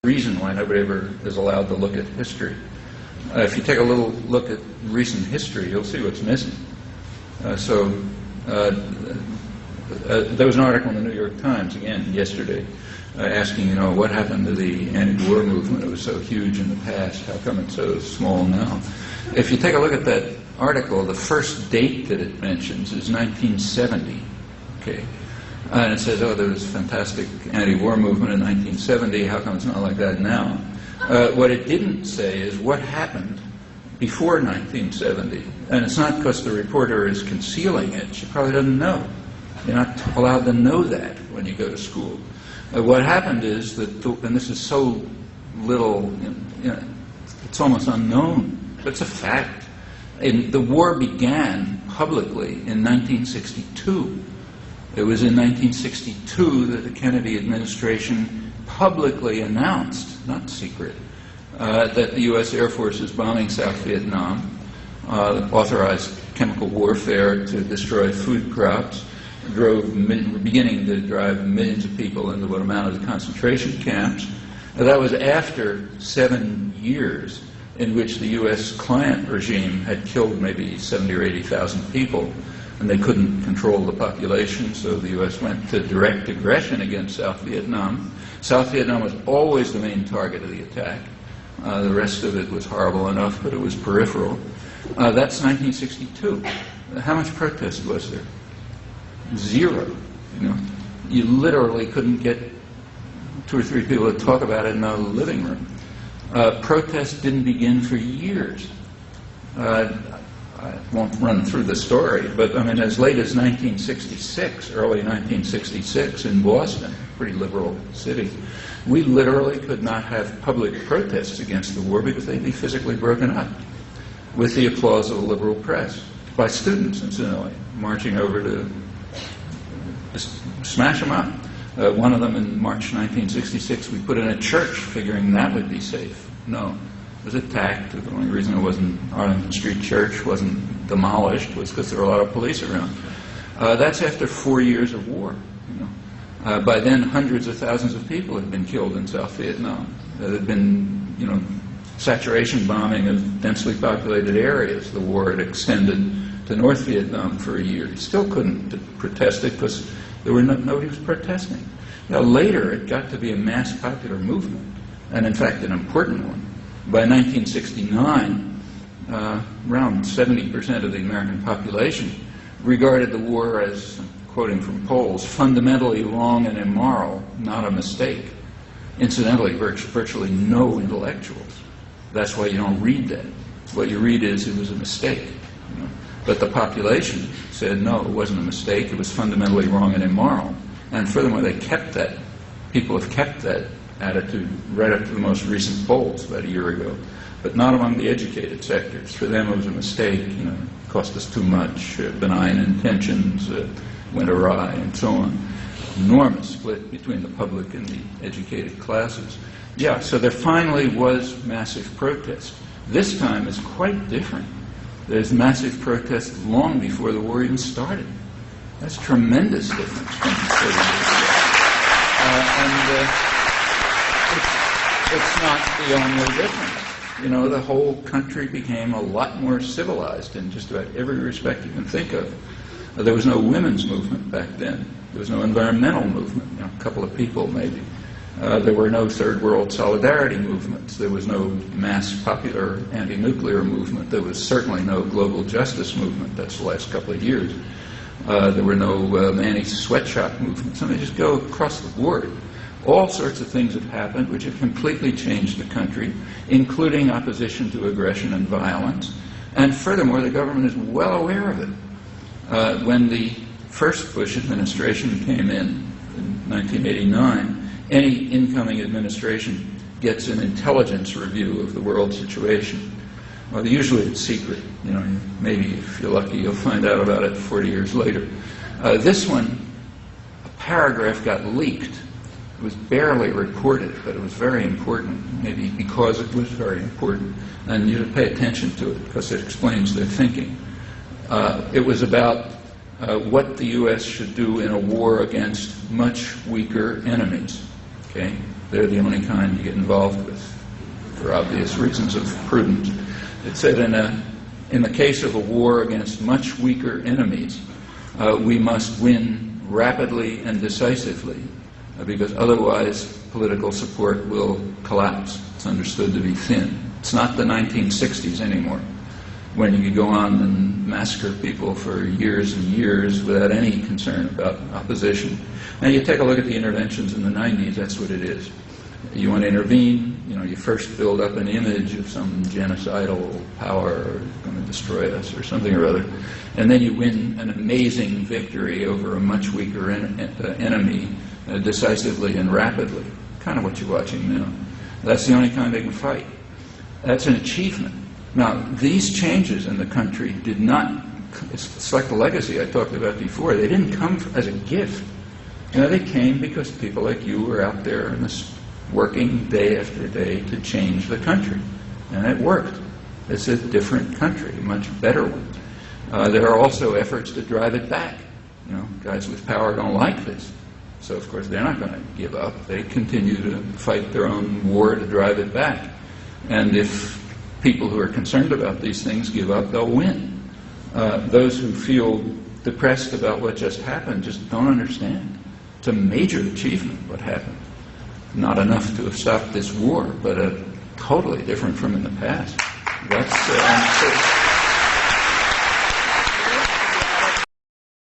reason why nobody ever is allowed to look at history. If you take a little look at recent history, you'll see what's missing. There was an article in the New York Times, again, yesterday, asking, what happened to the anti-war movement? It was so huge in the past. How come it's so small now? If you take a look at that article, the first date that it mentions is 1970. Okay. And it says, there was a fantastic anti-war movement in 1970. How come it's not like that now? What it didn't say is what happened before 1970. And it's not because the reporter is concealing it. She probably doesn't know. You're not allowed to know that when you go to school. What happened is that, and this is so little, it's almost unknown, but it's a fact. The war began publicly in 1962. It was in 1962 that the Kennedy administration publicly announced, not secret, that the U.S. Air Force is bombing South Vietnam, authorized chemical warfare to destroy food crops, beginning to drive millions of people into what amounted to concentration camps. That was after 7 years in which the U.S. client regime had killed maybe 70 or 80,000 people, and they couldn't control the population, so the U.S. went to direct aggression against South Vietnam. South Vietnam was always the main target of the attack. The rest of it was horrible enough, but it was peripheral. That's 1962. How much protest was there? Zero. You literally couldn't get 2 or 3 people to talk about it in a living room. Protest didn't begin for years. I won't run through the story, but as late as 1966, early 1966 in Boston, pretty liberal city, we literally could not have public protests against the war because they'd be physically broken up with the applause of the liberal press, by students, incidentally, marching over to smash them up. One of them in March 1966, we put in a church figuring that would be safe. No. It was attacked. The only reason it wasn't Arlington Street Church wasn't demolished was because there were a lot of police around. That's after 4 years of war. By then, hundreds of thousands of people had been killed in South Vietnam. There had been, saturation bombing of densely populated areas. The war had extended to North Vietnam for a year. You still couldn't protest it because nobody was protesting. Later, it got to be a mass popular movement, and in fact, an important one. By 1969, around 70% of the American population regarded the war as, quoting from polls, fundamentally wrong and immoral, not a mistake. Incidentally, virtually no intellectuals. That's why you don't read that. What you read is it was a mistake. But the population said, no, it wasn't a mistake, it was fundamentally wrong and immoral. And furthermore, they kept that. People have kept that attitude right up to the most recent polls about a year ago, but not among the educated sectors. For them, it was a mistake. It cost us too much. Benign intentions went awry, and so on. Enormous split between the public and the educated classes. So there finally was massive protest. This time is quite different. There's massive protest long before the war even started. That's a tremendous difference from 30 years ago. It's not the only difference. The whole country became a lot more civilized in just about every respect you can think of. There was no women's movement back then. There was no environmental movement, a couple of people maybe. There were no third world solidarity movements. There was no mass popular anti-nuclear movement. There was certainly no global justice movement. That's the last couple of years. There were no anti-sweatshop movements. Just go across the board. All sorts of things have happened which have completely changed the country, including opposition to aggression and violence. And furthermore, the government is well aware of it. When the first Bush administration came in 1989, any incoming administration gets an intelligence review of the world situation. Well, usually it's secret. Maybe if you're lucky, you'll find out about it 40 years later. This one, a paragraph got leaked. It was barely reported, but it was very important, maybe because it was very important. And you should pay attention to it because it explains their thinking. It was about what the U.S. should do in a war against much weaker enemies. Okay? They're the only kind you get involved with, for obvious reasons of prudence. It said in the case of a war against much weaker enemies, we must win rapidly and decisively, because otherwise political support will collapse. It's understood to be thin. It's not the 1960s anymore, when you could go on and massacre people for years and years without any concern about opposition. Now you take a look at the interventions in the 90s, that's what it is. You want to intervene, you first build up an image of some genocidal power going to destroy us or something or other, and then you win an amazing victory over a much weaker enemy decisively and rapidly. Kind of what you're watching now. That's the only kind they can fight. That's an achievement. Now, these changes in the country did not, it's like the legacy I talked about before, they didn't come as a gift. They came because people like you were out there in this working day after day to change the country. And it worked. It's a different country, a much better one. There are also efforts to drive it back. Guys with power don't like this. So, of course, they're not going to give up. They continue to fight their own war to drive it back. And if people who are concerned about these things give up, they'll win. Those who feel depressed about what just happened just don't understand. It's a major achievement, what happened. Not enough to have stopped this war, but totally different from in the past. That's